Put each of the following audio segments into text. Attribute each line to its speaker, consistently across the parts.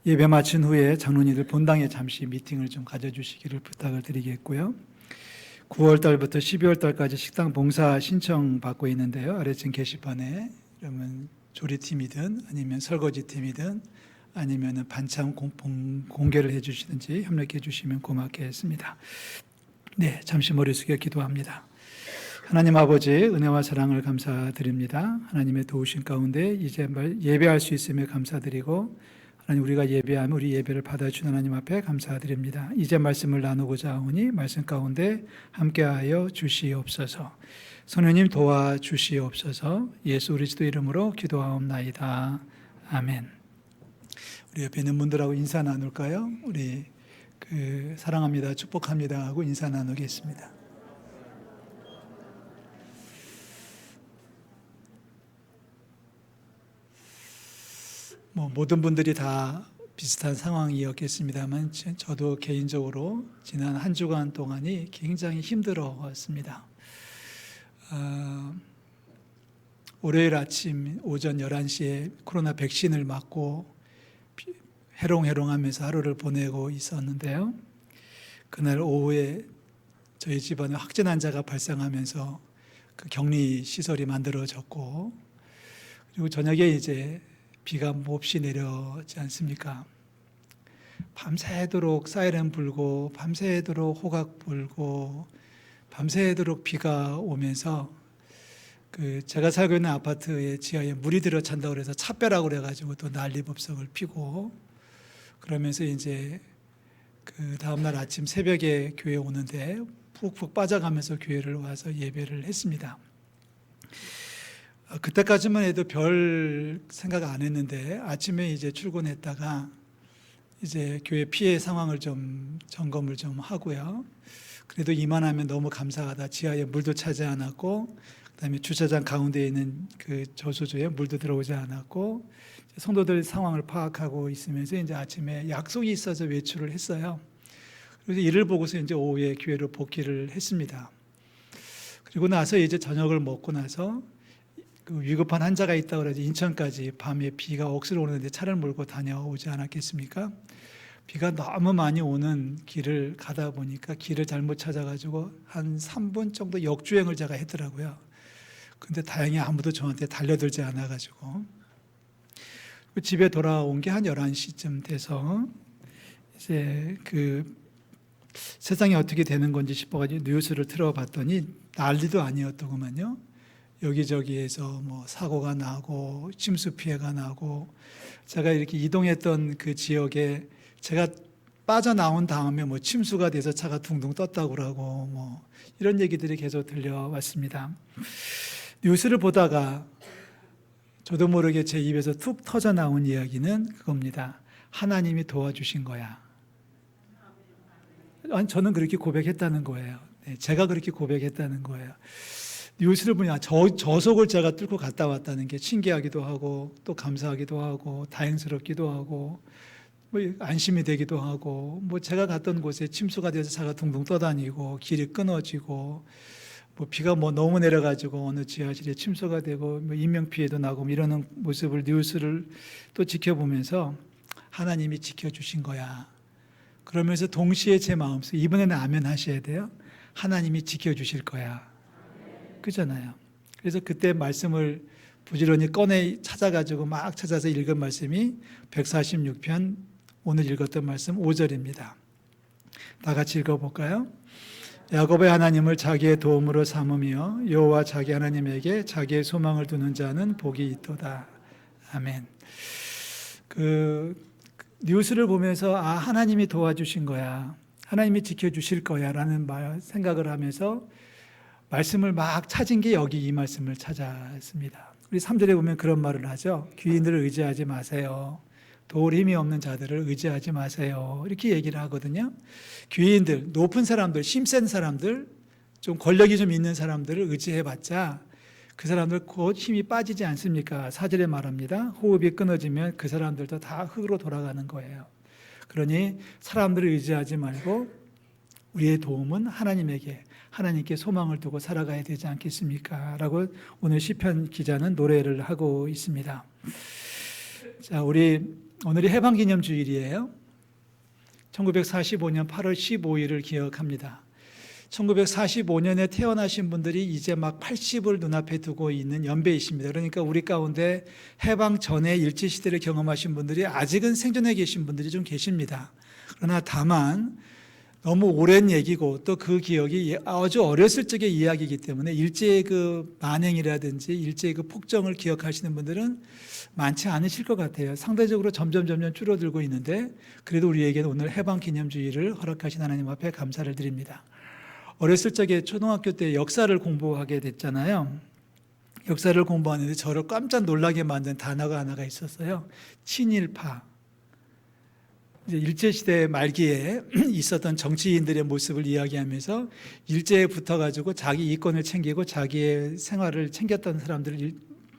Speaker 1: 예배 마친 후에 장로님들 본당에 잠시 미팅을 좀 가져주시기를 부탁을 드리겠고요. 9월 달부터 12월 달까지 식당 봉사 신청 받고 있는데요. 아래층 게시판에 그러면 조리팀이든 아니면 설거지팀이든 아니면 반찬 공개를 해주시든지 협력해 주시면 고맙겠습니다. 네, 잠시 머리 숙여 기도합니다. 하나님 아버지 은혜와 사랑을 감사드립니다. 하나님의 도우신 가운데 이제 예배할 수 있음에 감사드리고 하나님 우리가 예배하면 우리 예배를 받아주는 하나님 앞에 감사드립니다. 이제 말씀을 나누고자 하오니 말씀 가운데 함께하여 주시옵소서. 성령님 도와주시옵소서. 예수 그리스도 이름으로 기도하옵나이다. 아멘. 우리 옆에 있는 분들하고 인사 나눌까요? 우리 사랑합니다, 축복합니다 하고 인사 나누겠습니다. 모든 분들이 다 비슷한 상황이었겠습니다만 저도 개인적으로 지난 한 주간 동안이 굉장히 힘들었습니다. 월요일 아침 오전 11시에 코로나 백신을 맞고 해롱해롱하면서 하루를 보내고 있었는데요. 그날 오후에 저희 집안에 확진 환자가 발생하면서 그 격리 시설이 만들어졌고, 그리고 저녁에 이제 비가 몹시 내려지 않습니까? 밤새도록 사이렌 불고 밤새도록 호각 불고 밤새도록 비가 오면서 제가 살고 있는 아파트의 지하에 물이 들어찬다고 그래서 차빼라고 그래가지고 또 난리법석을 피고, 그러면서 이제 다음날 아침 새벽에 교회 오는데 푹푹 빠져가면서 교회를 와서 예배를 했습니다. 그때까지만 해도 별 생각 안 했는데 아침에 이제 출근했다가 이제 교회 피해 상황을 좀 점검을 좀 하고요. 그래도 이만하면 너무 감사하다. 지하에 물도 차지 않았고, 그다음에 주차장 가운데 있는 그 저수조에 물도 들어오지 않았고, 성도들 상황을 파악하고 있으면서 이제 아침에 약속이 있어서 외출을 했어요. 그래서 이를 보고서 이제 오후에 교회로 복귀를 했습니다. 그리고 나서 이제 저녁을 먹고 나서 위급한 환자가 있다고 해서 인천까지 밤에 비가 억수로 오는데 차를 몰고 다녀오지 않았겠습니까? 비가 너무 많이 오는 길을 가다 보니까 길을 잘못 찾아가지고 한 3분 정도 역주행을 제가 했더라고요. 근데 다행히 아무도 저한테 달려들지 않아가지고 집에 돌아온 게 한 11시쯤 돼서 이제 세상이 어떻게 되는 건지 싶어가지고 뉴스를 틀어봤더니 난리도 아니었더구만요. 여기저기에서 사고가 나고 침수 피해가 나고, 제가 이렇게 이동했던 그 지역에 제가 빠져나온 다음에 침수가 돼서 차가 둥둥 떴다고 그러고 이런 얘기들이 계속 들려왔습니다. 뉴스를 보다가 저도 모르게 제 입에서 툭 터져 나온 이야기는 그겁니다. 하나님이 도와주신 거야. 아니, 저는 그렇게 고백했다는 거예요. 제가 그렇게 고백했다는 거예요. 뉴스를 보니 저속을 제가 뚫고 갔다 왔다는 게 신기하기도 하고 또 감사하기도 하고 다행스럽기도 하고 안심이 되기도 하고, 제가 갔던 곳에 침수가 돼서 차가 둥둥 떠다니고 길이 끊어지고 비가 너무 내려가지고 어느 지하실에 침수가 되고 인명피해도 나고 이러는 모습을 뉴스를 또 지켜보면서 하나님이 지켜주신 거야. 그러면서 동시에 제 마음속에 이번에는 아멘 하셔야 돼요. 하나님이 지켜주실 거야. 그잖아요. 그래서 그때 말씀을 부지런히 꺼내 찾아가지고 막 찾아서 읽은 말씀이 146편 오늘 읽었던 말씀 5절입니다. 다 같이 읽어볼까요? 야곱의 하나님을 자기의 도움으로 삼으며 여호와 자기 하나님에게 자기의 소망을 두는 자는 복이 있도다. 아멘. 뉴스를 보면서 하나님이 도와주신 거야. 하나님이 지켜주실 거야 라는 생각을 하면서 말씀을 막 찾은 게 여기 이 말씀을 찾았습니다. 우리 3절에 보면 그런 말을 하죠. 귀인들을 의지하지 마세요. 도울 힘이 없는 자들을 의지하지 마세요. 이렇게 얘기를 하거든요. 귀인들, 높은 사람들, 힘센 사람들, 좀 권력이 좀 있는 사람들을 의지해봤자 그 사람들 곧 힘이 빠지지 않습니까? 4절에 말합니다. 호흡이 끊어지면 그 사람들도 다 흙으로 돌아가는 거예요. 그러니 사람들을 의지하지 말고 우리의 도움은 하나님께 소망을 두고 살아가야 되지 않겠습니까? 라고 오늘 시편 기자는 노래를 하고 있습니다. 자, 우리 오늘이 해방기념주일이에요. 1945년 8월 15일을 기억합니다. 1945년에 태어나신 분들이 이제 막 80을 눈앞에 두고 있는 연배이십니다. 그러니까 우리 가운데 해방 전에 일제시대를 경험하신 분들이 아직은 생존해 계신 분들이 좀 계십니다. 그러나 다만 너무 오랜 얘기고 또 그 기억이 아주 어렸을 적의 이야기이기 때문에 일제의 그 만행이라든지 일제의 그 폭정을 기억하시는 분들은 많지 않으실 것 같아요. 상대적으로 점점 줄어들고 있는데 그래도 우리에게는 오늘 해방기념주의를 허락하신 하나님 앞에 감사를 드립니다. 어렸을 적에 초등학교 때 역사를 공부하게 됐잖아요. 역사를 공부하는데 저를 깜짝 놀라게 만든 단어가 하나가 있었어요. 친일파. 이제 일제시대 말기에 있었던 정치인들의 모습을 이야기하면서 일제에 붙어가지고 자기 이권을 챙기고 자기의 생활을 챙겼던 사람들을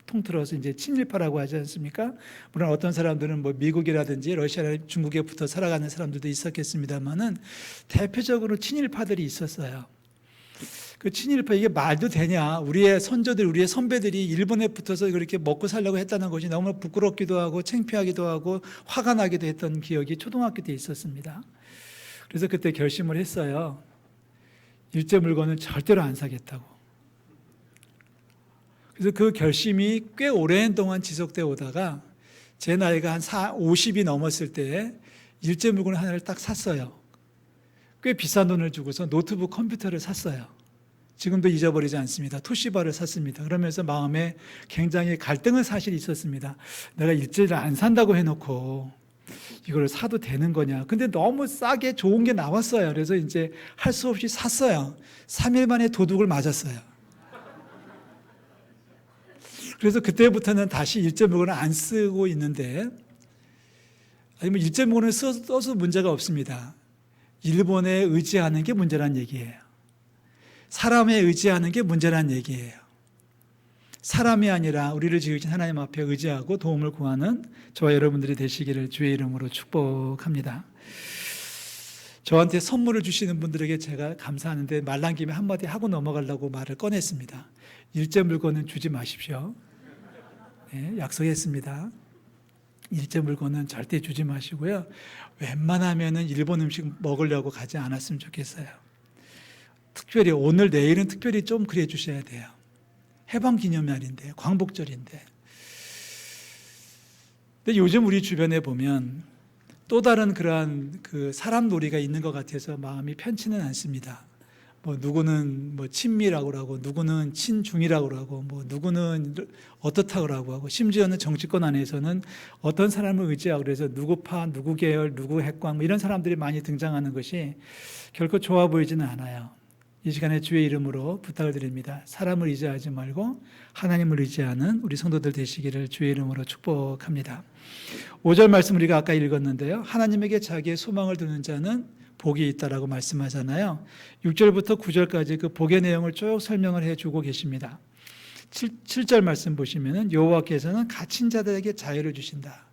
Speaker 1: 통틀어서 이제 친일파라고 하지 않습니까? 물론 어떤 사람들은 뭐 미국이라든지 러시아, 중국에 붙어 살아가는 사람들도 있었겠습니다만은 대표적으로 친일파들이 있었어요. 그 친일파 이게 말도 되냐? 우리의 선조들, 우리의 선배들이 일본에 붙어서 그렇게 먹고 살려고 했다는 것이 너무 부끄럽기도 하고 창피하기도 하고 화가 나기도 했던 기억이 초등학교 때 있었습니다. 그래서 그때 결심을 했어요. 일제 물건은 절대로 안 사겠다고. 그래서 그 결심이 꽤 오랜 동안 지속되어 오다가 제 나이가 한 50이 넘었을 때 일제 물건 하나를 딱 샀어요. 꽤 비싼 돈을 주고서 노트북 컴퓨터를 샀어요. 지금도 잊어버리지 않습니다. 토시바를 샀습니다. 그러면서 마음에 굉장히 갈등은 사실 있었습니다. 내가 일제를 안 산다고 해놓고 이걸 사도 되는 거냐. 근데 너무 싸게 좋은 게 나왔어요. 그래서 이제 할 수 없이 샀어요. 3일 만에 도둑을 맞았어요. 그래서 그때부터는 다시 일제 물건을 안 쓰고 있는데, 아니 뭐 일제 물건을 써서 문제가 없습니다. 일본에 의지하는 게 문제란 얘기예요. 사람에 의지하는 게 문제란 얘기예요. 사람이 아니라 우리를 지으신 하나님 앞에 의지하고 도움을 구하는 저와 여러분들이 되시기를 주의 이름으로 축복합니다. 저한테 선물을 주시는 분들에게 제가 감사하는데 말난 김에 한마디 하고 넘어가려고 말을 꺼냈습니다. 일제 물건은 주지 마십시오. 네, 약속했습니다. 일제 물건은 절대 주지 마시고요. 웬만하면은 일본 음식 먹으려고 가지 않았으면 좋겠어요. 특별히 오늘 내일은 특별히 좀 그래 주셔야 돼요. 해방기념날인데, 광복절인데. 근데 요즘 우리 주변에 보면 또 다른 그러한 그 사람 놀이가 있는 것 같아서 마음이 편치는 않습니다. 뭐 누구는 뭐 친미라고 하고 누구는 친중이라고 하고 뭐 누구는 어떻다고 하고 심지어는 정치권 안에서는 어떤 사람을 의지하고 그래서 누구 파, 누구 계열, 누구 핵광 뭐 이런 사람들이 많이 등장하는 것이 결코 좋아 보이지는 않아요. 이 시간에 주의 이름으로 부탁을 드립니다. 사람을 의지하지 말고 하나님을 의지하는 우리 성도들 되시기를 주의 이름으로 축복합니다. 5절 말씀 우리가 아까 읽었는데요. 하나님에게 자기의 소망을 두는 자는 복이 있다라고 말씀하잖아요. 6절부터 9절까지 그 복의 내용을 쭉 설명을 해주고 계십니다. 7절 말씀 보시면은 여호와께서는 갇힌 자들에게 자유를 주신다.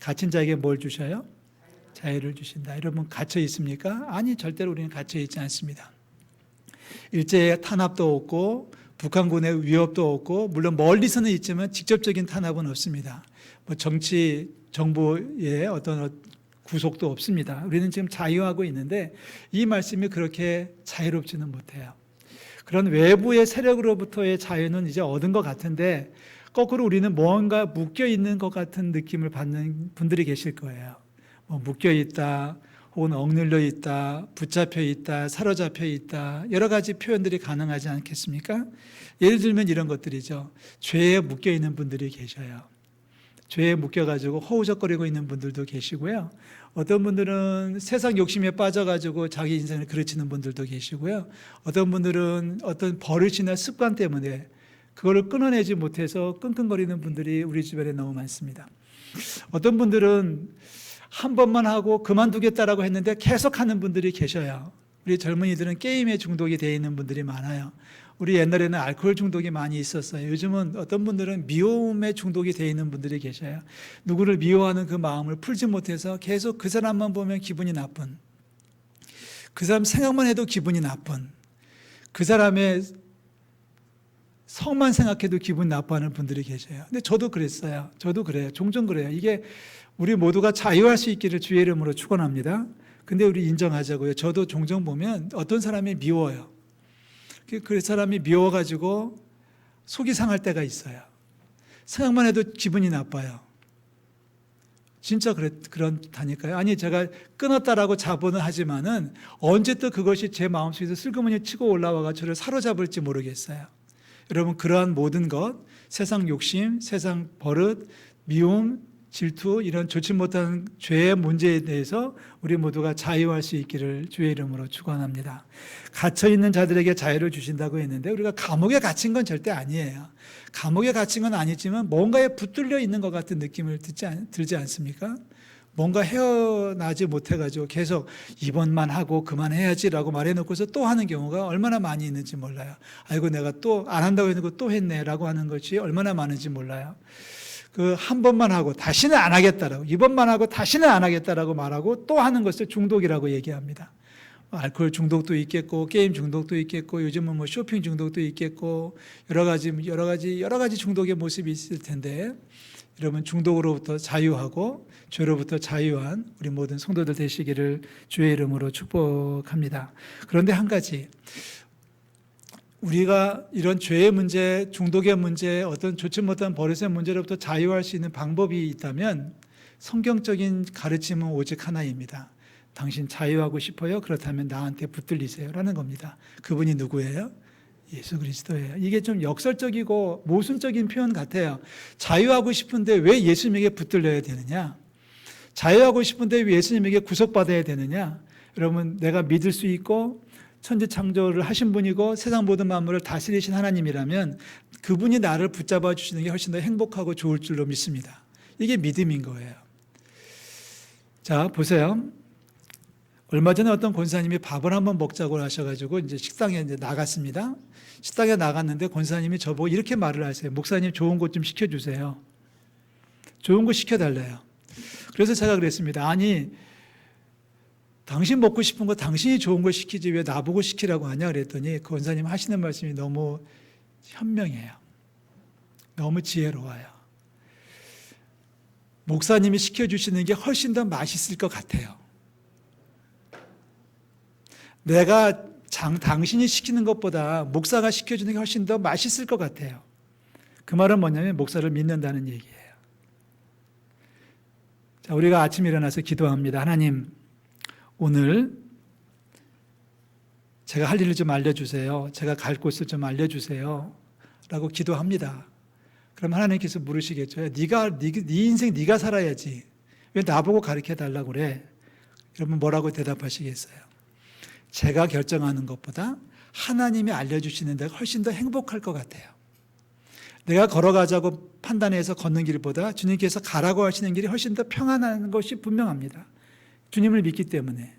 Speaker 1: 갇힌 자에게 뭘 주셔요? 자유를 주신다. 여러분 갇혀 있습니까? 아니 절대로 우리는 갇혀 있지 않습니다. 일제의 탄압도 없고 북한군의 위협도 없고 물론 멀리서는 있지만 직접적인 탄압은 없습니다. 뭐 정치 정부의 어떤 구속도 없습니다. 우리는 지금 자유하고 있는데 이 말씀이 그렇게 자유롭지는 못해요. 그런 외부의 세력으로부터의 자유는 이제 얻은 것 같은데 거꾸로 우리는 뭔가 묶여 있는 것 같은 느낌을 받는 분들이 계실 거예요. 뭐 묶여 있다, 혹은 억눌려 있다, 붙잡혀 있다, 사로잡혀 있다, 여러 가지 표현들이 가능하지 않겠습니까? 예를 들면 이런 것들이죠. 죄에 묶여 있는 분들이 계셔요. 죄에 묶여가지고 허우적거리고 있는 분들도 계시고요. 어떤 분들은 세상 욕심에 빠져가지고 자기 인생을 그르치는 분들도 계시고요. 어떤 분들은 어떤 버릇이나 습관 때문에 그거를 끊어내지 못해서 끙끙거리는 분들이 우리 주변에 너무 많습니다. 어떤 분들은 한 번만 하고 그만두겠다라고 했는데 계속 하는 분들이 계셔요. 우리 젊은이들은 게임에 중독이 되어 있는 분들이 많아요. 우리 옛날에는 알코올 중독이 많이 있었어요. 요즘은 어떤 분들은 미움에 중독이 되어 있는 분들이 계셔요. 누구를 미워하는 그 마음을 풀지 못해서 계속 그 사람만 보면 기분이 나쁜, 그 사람 생각만 해도 기분이 나쁜, 그 사람의 성만 생각해도 기분 나빠하는 분들이 계셔요. 근데 저도 그랬어요. 저도 그래요. 종종 그래요. 이게 우리 모두가 자유할 수 있기를 주의 이름으로 축원합니다. 근데 우리 인정하자고요. 저도 종종 보면 어떤 사람이 미워요. 그 사람이 미워가지고 속이 상할 때가 있어요. 생각만 해도 기분이 나빠요. 진짜 그렇다니까요. 아니, 제가 끊었다라고 자본을 하지만은 언제 또 그것이 제 마음속에서 슬그머니 치고 올라와가 저를 사로잡을지 모르겠어요. 여러분, 그러한 모든 것, 세상 욕심, 세상 버릇, 미움, 질투, 이런 좋지 못한 죄의 문제에 대해서 우리 모두가 자유할 수 있기를 주의 이름으로 축원합니다. 갇혀있는 자들에게 자유를 주신다고 했는데 우리가 감옥에 갇힌 건 절대 아니에요. 감옥에 갇힌 건 아니지만 뭔가에 붙들려 있는 것 같은 느낌을 들지 않습니까? 뭔가 헤어나지 못해가지고 계속 이번만 하고 그만해야지라고 말해놓고서 또 하는 경우가 얼마나 많이 있는지 몰라요. 아이고, 내가 또 안 한다고 해놓고 또 했네라고 하는 것이 얼마나 많은지 몰라요. 그 한 번만 하고 다시는 안 하겠다라고, 이번만 하고 다시는 안 하겠다라고 말하고 또 하는 것을 중독이라고 얘기합니다. 알코올 중독도 있겠고, 게임 중독도 있겠고, 요즘은 뭐 쇼핑 중독도 있겠고, 여러 가지 중독의 모습이 있을 텐데, 여러분, 중독으로부터 자유하고 죄로부터 자유한 우리 모든 성도들 되시기를 주의 이름으로 축복합니다. 그런데 한 가지, 우리가 이런 죄의 문제, 중독의 문제, 어떤 좋지 못한 버릇의 문제로부터 자유할 수 있는 방법이 있다면 성경적인 가르침은 오직 하나입니다. 당신 자유하고 싶어요? 그렇다면 나한테 붙들리세요 라는 겁니다. 그분이 누구예요? 예수 그리스도예요. 이게 좀 역설적이고 모순적인 표현 같아요. 자유하고 싶은데 왜 예수님에게 붙들려야 되느냐? 자유하고 싶은데 왜 예수님에게 구속받아야 되느냐? 여러분, 내가 믿을 수 있고 천지 창조를 하신 분이고 세상 모든 만물을 다스리신 하나님이라면 그분이 나를 붙잡아 주시는 게 훨씬 더 행복하고 좋을 줄로 믿습니다. 이게 믿음인 거예요. 자, 보세요. 얼마 전에 어떤 권사님이 밥을 한번 먹자고 하셔가지고 이제 식당에 이제 나갔습니다. 식당에 나갔는데 권사님이 저보고 이렇게 말을 하세요. 목사님, 좋은 것 좀 시켜주세요. 좋은 거 시켜달래요. 그래서 제가 그랬습니다. 아니, 당신 먹고 싶은 거 당신이 좋은 걸 시키지 왜 나보고 시키라고 하냐 그랬더니 그 권사님 하시는 말씀이 너무 현명해요. 너무 지혜로워요. 목사님이 시켜주시는 게 훨씬 더 맛있을 것 같아요. 내가 당신이 시키는 것보다 목사가 시켜주는 게 훨씬 더 맛있을 것 같아요. 그 말은 뭐냐면 목사를 믿는다는 얘기예요. 자, 우리가 아침에 일어나서 기도합니다. 하나님, 오늘 제가 할 일을 좀 알려주세요. 제가 갈 곳을 좀 알려주세요. 라고 기도합니다. 그럼 하나님께서 물으시겠죠. 네 인생 네가 살아야지. 왜 나보고 가르쳐달라고 그래? 여러분 뭐라고 대답하시겠어요? 제가 결정하는 것보다 하나님이 알려주시는 데가 훨씬 더 행복할 것 같아요. 내가 걸어가자고 판단해서 걷는 길보다 주님께서 가라고 하시는 길이 훨씬 더 평안한 것이 분명합니다. 주님을 믿기 때문에,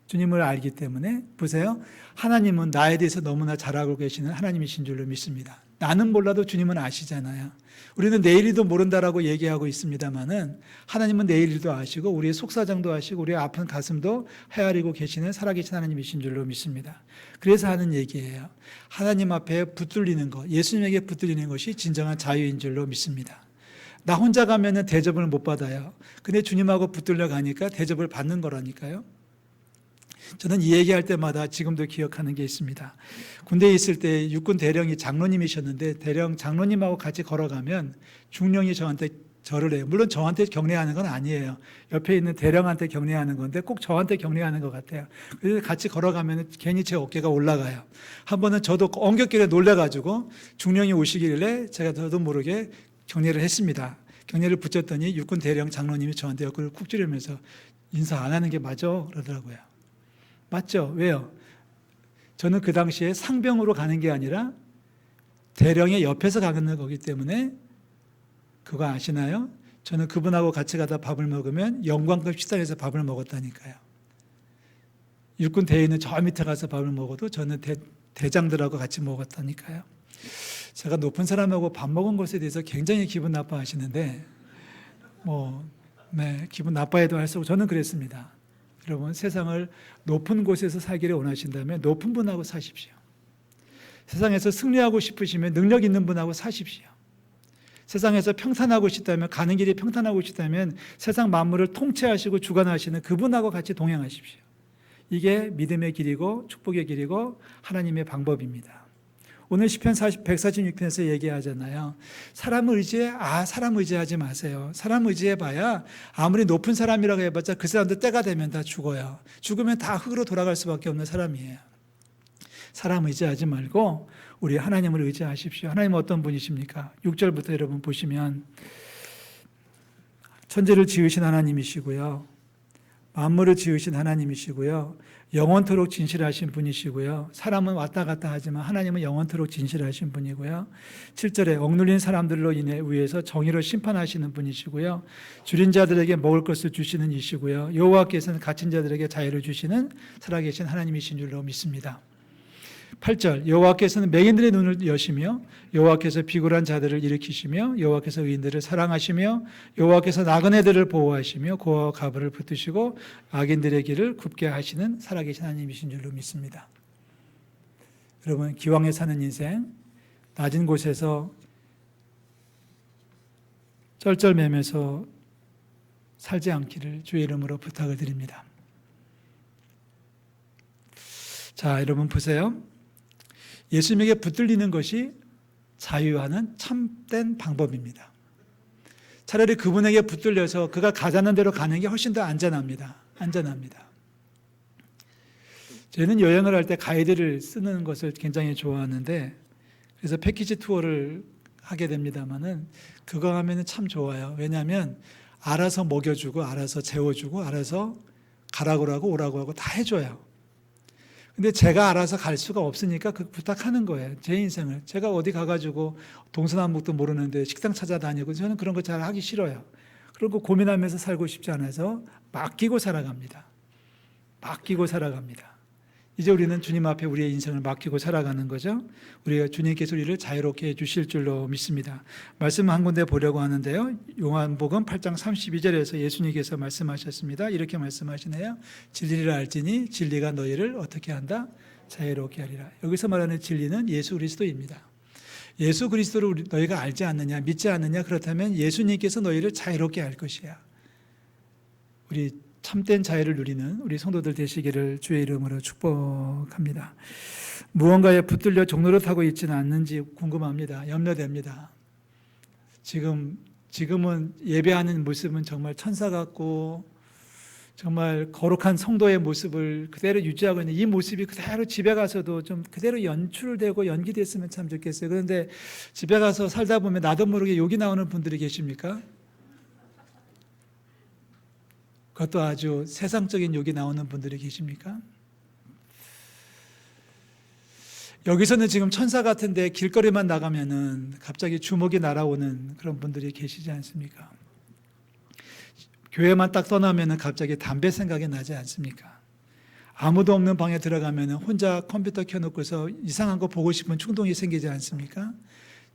Speaker 1: 주님을 알기 때문에. 보세요. 하나님은 나에 대해서 너무나 잘 알고 계시는 하나님이신 줄로 믿습니다. 나는 몰라도 주님은 아시잖아요. 우리는 내일이도 모른다라고 얘기하고 있습니다만은 하나님은 내일도 아시고 우리의 속사정도 아시고 우리의 아픈 가슴도 헤아리고 계시는 살아계신 하나님이신 줄로 믿습니다. 그래서 하는 얘기예요. 하나님 앞에 붙들리는 것, 예수님에게 붙들리는 것이 진정한 자유인 줄로 믿습니다. 나 혼자 가면은 대접을 못 받아요. 근데 주님하고 붙들려 가니까 대접을 받는 거라니까요. 저는 이 얘기할 때마다 지금도 기억하는 게 있습니다. 군대에 있을 때 육군 대령이 장로님이셨는데 대령 장로님하고 같이 걸어가면 중령이 저한테 절을 해요. 물론 저한테 격려하는 건 아니에요. 옆에 있는 대령한테 격려하는 건데 꼭 저한테 격려하는 것 같아요. 그래서 같이 걸어가면 괜히 제 어깨가 올라가요. 한 번은 저도 엉겹길에 놀래가지고 중령이 오시길래 제가 저도 모르게 격려를 했습니다. 격려를 붙였더니 육군 대령 장로님이 저한테 옆구리를 쿡 찌르면서 인사 안 하는 게 맞아? 그러더라고요. 맞죠? 왜요? 저는 그 당시에 상병으로 가는 게 아니라 대령의 옆에서 가는 거기 때문에 그거 아시나요? 저는 그분하고 같이 가다 밥을 먹으면 영광급 식당에서 밥을 먹었다니까요. 육군 대위는 저 밑에 가서 밥을 먹어도 저는 대장들하고 같이 먹었다니까요. 제가 높은 사람하고 밥 먹은 것에 대해서 굉장히 기분 나빠하시는데 기분 나빠해도 할수록 저는 그랬습니다. 여러분, 세상을 높은 곳에서 살기를 원하신다면 높은 분하고 사십시오. 세상에서 승리하고 싶으시면 능력 있는 분하고 사십시오. 세상에서 평탄하고 싶다면, 가는 길이 평탄하고 싶다면 세상 만물을 통치하시고 주관하시는 그분하고 같이 동행하십시오. 이게 믿음의 길이고 축복의 길이고 하나님의 방법입니다. 오늘 시편 146편에서 얘기하잖아요. 사람 의지하지 마세요. 사람 의지해봐야 아무리 높은 사람이라고 해봤자 그 사람도 때가 되면 다 죽어요. 죽으면 다 흙으로 돌아갈 수밖에 없는 사람이에요. 사람 의지하지 말고 우리 하나님을 의지하십시오. 하나님은 어떤 분이십니까? 6절부터 여러분 보시면 천지를 지으신 하나님이시고요. 만물을 지으신 하나님이시고요. 영원토록 진실하신 분이시고요. 사람은 왔다 갔다 하지만 하나님은 영원토록 진실하신 분이고요. 7절에 억눌린 사람들로 인해 위에서 정의로 심판하시는 분이시고요. 줄인 자들에게 먹을 것을 주시는 이시고요. 여호와께서는 갇힌 자들에게 자유를 주시는 살아계신 하나님이신 줄로 믿습니다. 8절 여호와께서는 맹인들의 눈을 여시며 여호와께서 비굴한 자들을 일으키시며 여호와께서 의인들을 사랑하시며 여호와께서 나그네들을 보호하시며 고아와 가부를 붙드시고 악인들의 길을 굽게 하시는 살아계신 하나님이신 줄로 믿습니다. 여러분 기왕에 사는 인생 낮은 곳에서 쩔쩔매면서 살지 않기를 주의 이름으로 부탁을 드립니다. 자 여러분 보세요. 예수님에게 붙들리는 것이 자유하는 참된 방법입니다. 차라리 그분에게 붙들려서 그가 가자는 대로 가는 게 훨씬 더 안전합니다. 저는 여행을 할 때 가이드를 쓰는 것을 굉장히 좋아하는데 그래서 패키지 투어를 하게 됩니다만은 그거 하면은 참 좋아요. 왜냐하면 알아서 먹여주고 알아서 재워주고 알아서 가라고 하고 오라고 하고 다 해줘요. 근데 제가 알아서 갈 수가 없으니까 그 부탁하는 거예요. 제 인생을. 제가 어디 가가지고 동서남북도 모르는데 식당 찾아다니고 저는 그런 거 잘 하기 싫어요. 그리고 고민하면서 살고 싶지 않아서 맡기고 살아갑니다. 이제 우리는 주님 앞에 우리의 인생을 맡기고 살아가는 거죠. 우리가 주님께서 우리를 자유롭게 해주실 줄로 믿습니다. 말씀 한 군데 보려고 하는데요. 요한복음 8장 32절에서 예수님께서 말씀하셨습니다. 이렇게 말씀하시네요. 진리를 알지니 진리가 너희를 어떻게 한다? 자유롭게 하리라. 여기서 말하는 진리는 예수 그리스도입니다. 예수 그리스도를 너희가 알지 않느냐, 믿지 않느냐, 그렇다면 예수님께서 너희를 자유롭게 할 것이야. 우리 참된 자유를 누리는 우리 성도들 되시기를 주의 이름으로 축복합니다. 무언가에 붙들려 종로를 타고 있지는 않는지 궁금합니다. 염려됩니다. 지금은 예배하는 모습은 정말 천사 같고 정말 거룩한 성도의 모습을 그대로 유지하고 있는 이 모습이 그대로 집에 가서도 좀 그대로 연출되고 연기됐으면 참 좋겠어요. 그런데 집에 가서 살다 보면 나도 모르게 욕이 나오는 분들이 계십니까? 그것도 아주 세상적인 욕이 나오는 분들이 계십니까? 여기서는 지금 천사 같은데 길거리만 나가면은 갑자기 주먹이 날아오는 그런 분들이 계시지 않습니까? 교회만 딱 떠나면은 갑자기 담배 생각이 나지 않습니까? 아무도 없는 방에 들어가면은 혼자 컴퓨터 켜놓고서 이상한 거 보고 싶은 충동이 생기지 않습니까?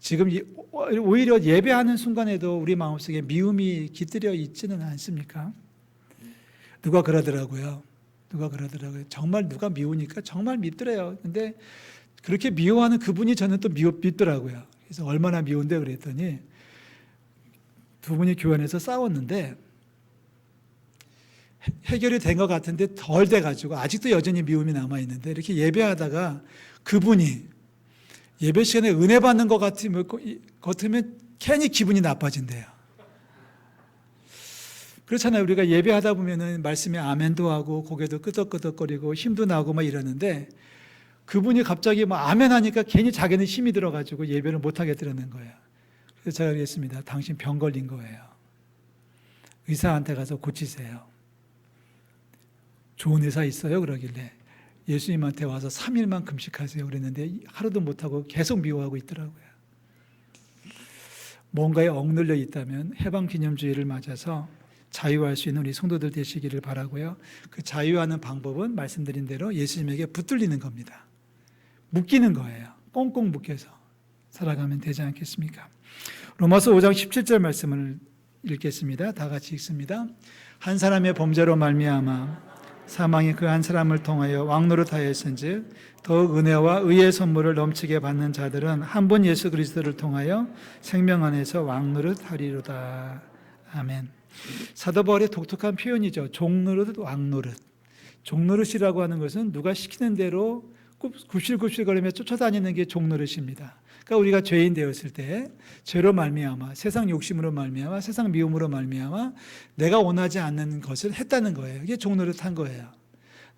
Speaker 1: 지금 오히려 예배하는 순간에도 우리 마음속에 미움이 깃들여 있지는 않습니까? 누가 그러더라고요. 정말 누가 미우니까 정말 밉더래요. 근데 그렇게 미워하는 그분이 저는 또 밉더라고요. 그래서 얼마나 미운데 그랬더니 두 분이 교회 안에서 싸웠는데 해결이 된 것 같은데 덜 돼가지고 아직도 여전히 미움이 남아있는데 이렇게 예배하다가 그분이 예배 시간에 은혜 받는 것 같으면 괜히 기분이 나빠진대요. 그렇잖아요. 우리가 예배하다 보면은 말씀에 아멘도 하고 고개도 끄덕끄덕거리고 힘도 나고 막 이러는데 그분이 갑자기 막 아멘 하니까 괜히 자기는 힘이 들어가지고 예배를 못 하겠다는 거예요. 그래서 제가 그랬습니다. 당신 병 걸린 거예요. 의사한테 가서 고치세요. 좋은 의사 있어요? 그러길래 예수님한테 와서 3일만 금식하세요 그랬는데 하루도 못하고 계속 미워하고 있더라고요. 뭔가에 억눌려 있다면 해방기념주의를 맞아서 자유할 수 있는 우리 성도들 되시기를 바라고요. 그 자유하는 방법은 말씀드린 대로 예수님에게 붙들리는 겁니다. 묶이는 거예요. 꽁꽁 묶여서 살아가면 되지 않겠습니까? 로마서 5장 17절 말씀을 읽겠습니다. 다 같이 읽습니다. 한 사람의 범죄로 말미암아 사망이 그 한 사람을 통하여 왕노릇하였은즉 더욱 은혜와 의의 선물을 넘치게 받는 자들은 한 분 예수 그리스도를 통하여 생명 안에서 왕노릇하리로다. 아멘. 사도 바울의 독특한 표현이죠. 종노릇, 왕노릇. 종노릇이라고 하는 것은 누가 시키는 대로 굽실굽실거리며 쫓아다니는 게 종노릇입니다. 그러니까 우리가 죄인 되었을 때 죄로 말미암아 세상 욕심으로 말미암아 세상 미움으로 말미암아 내가 원하지 않는 것을 했다는 거예요. 이게 종노릇한 거예요.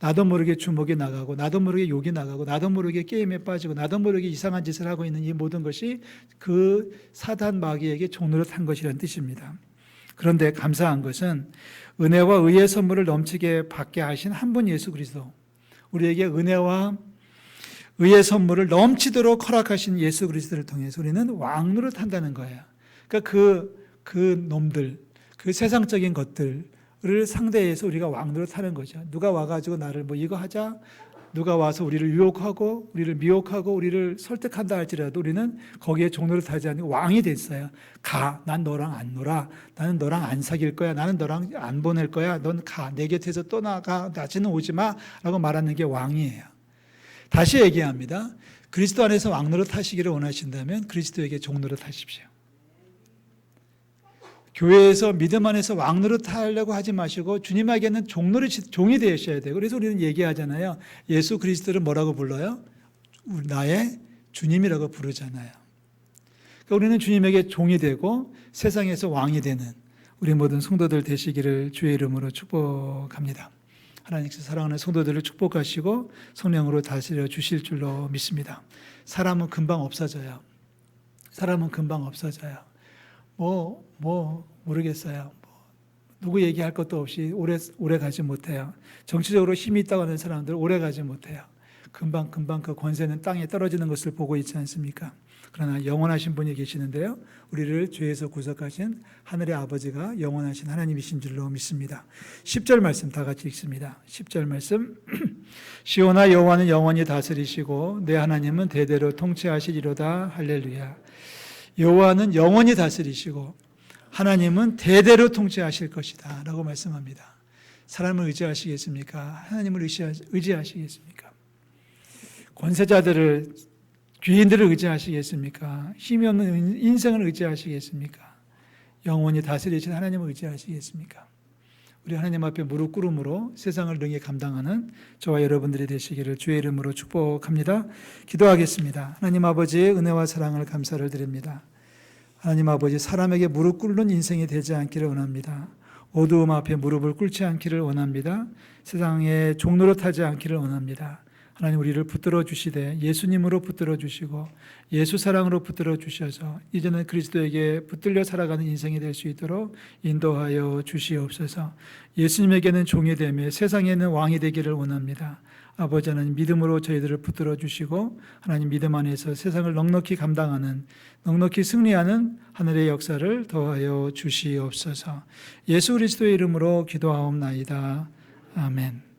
Speaker 1: 나도 모르게 주먹이 나가고 나도 모르게 욕이 나가고 나도 모르게 게임에 빠지고 나도 모르게 이상한 짓을 하고 있는 이 모든 것이 그 사단 마귀에게 종노릇한 것이라는 뜻입니다. 그런데 감사한 것은 은혜와 의의 선물을 넘치게 받게 하신 한 분 예수 그리스도, 우리에게 은혜와 의의 선물을 넘치도록 허락하신 예수 그리스도를 통해서 우리는 왕노릇 한다는 거예요. 그러니까 그 놈들, 그 세상적인 것들을 상대해서 우리가 왕노릇 하는 거죠. 누가 와가지고 나를 뭐 이거 하자, 누가 와서 우리를 유혹하고 우리를 미혹하고 우리를 설득한다 할지라도 우리는 거기에 종노릇 하지 않고 왕이 됐어요. 가, 난 너랑 안 놀아. 나는 너랑 안 사귈 거야. 나는 너랑 안 보낼 거야. 넌 가. 내 곁에서 떠나가. 다시는 오지 마. 라고 말하는 게 왕이에요. 다시 얘기합니다. 그리스도 안에서 왕노릇 하시기를 원하신다면 그리스도에게 종노릇 하십시오. 교회에서 믿음 안에서 왕노릇 하려고 하지 마시고 주님에게는 종이 되셔야 돼요. 그래서 우리는 얘기하잖아요. 예수 그리스도를 뭐라고 불러요? 나의 주님이라고 부르잖아요. 그러니까 우리는 주님에게 종이 되고 세상에서 왕이 되는 우리 모든 성도들 되시기를 주의 이름으로 축복합니다. 하나님께서 사랑하는 성도들을 축복하시고 성령으로 다스려 주실 줄로 믿습니다. 사람은 금방 없어져요. 사람은 금방 없어져요. 모르겠어요. 누구 얘기할 것도 없이 오래 가지 못해요. 정치적으로 힘이 있다고 하는 사람들 오래 가지 못해요. 금방 그 권세는 땅에 떨어지는 것을 보고 있지 않습니까? 그러나 영원하신 분이 계시는데요. 우리를 죄에서 구속하신 하늘의 아버지가 영원하신 하나님이신 줄로 믿습니다. 10절 말씀 다 같이 읽습니다. 10절 말씀. 시온아 여호와는 영원히 다스리시고 내 하나님은 대대로 통치하시리로다. 할렐루야. 여호와는 영원히 다스리시고 하나님은 대대로 통치하실 것이다 라고 말씀합니다. 사람을 의지하시겠습니까? 하나님을 의지하시겠습니까? 권세자들을, 귀인들을 의지하시겠습니까? 힘이 없는 인생을 의지하시겠습니까? 영원히 다스리신 하나님을 의지하시겠습니까? 우리 하나님 앞에 무릎 꿇음으로 세상을 능히 감당하는 저와 여러분들이 되시기를 주의 이름으로 축복합니다. 기도하겠습니다. 하나님 아버지의 은혜와 사랑을 감사를 드립니다. 하나님 아버지, 사람에게 무릎 꿇는 인생이 되지 않기를 원합니다. 어두움 앞에 무릎을 꿇지 않기를 원합니다. 세상에 종노릇하지 않기를 원합니다. 하나님, 우리를 붙들어 주시되 예수님으로 붙들어 주시고 예수 사랑으로 붙들어 주셔서 이제는 그리스도에게 붙들려 살아가는 인생이 될 수 있도록 인도하여 주시옵소서. 예수님에게는 종이 되며 세상에는 왕이 되기를 원합니다. 아버지 하나님, 믿음으로 저희들을 붙들어 주시고 하나님 믿음 안에서 세상을 넉넉히 감당하는, 넉넉히 승리하는 하늘의 역사를 더하여 주시옵소서. 예수 그리스도의 이름으로 기도하옵나이다. 아멘.